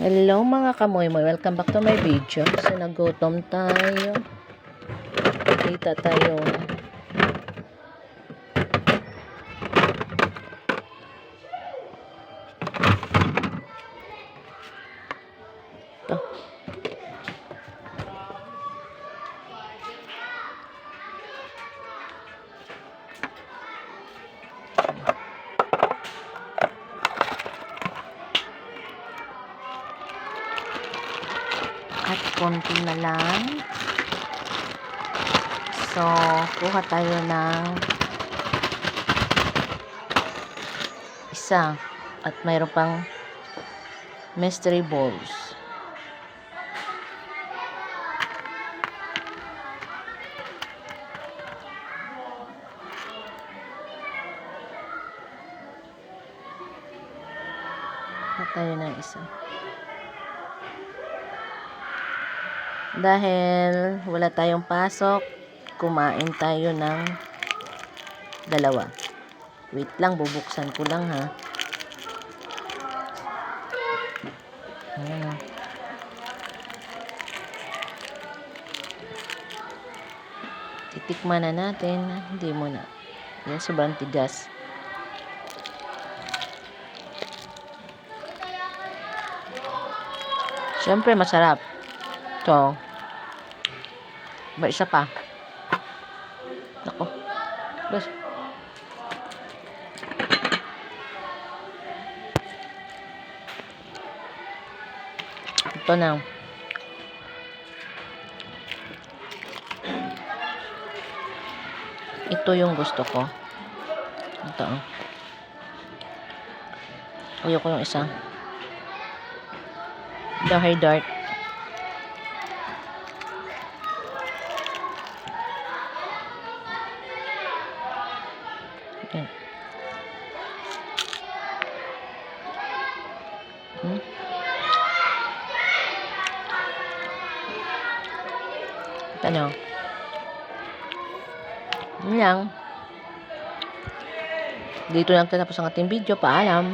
Hello mga kamoymoy, welcome back to my video. So nagutom tayo. Kita tayo. Ito. At konti na lang. So, kuha tayo ng isa. At mayroon pang mystery balls. Kuha tayo ng isa. Dahil wala tayong pasok, kumain tayo ng dalawa. Wait lang, bubuksan ko lang ha. Ayan. Titikman na natin. Hindi muna. Yan, sobrang tigas. Siyempre, masarap. Ito. Ba, isa pa. Ako. Bas. Ito na. Ito yung gusto ko. Ito. Ayoko yung isa. Dahil dark. Yan. Ano? Yun lang. Dito lang tatapos ang ating video. Paalam.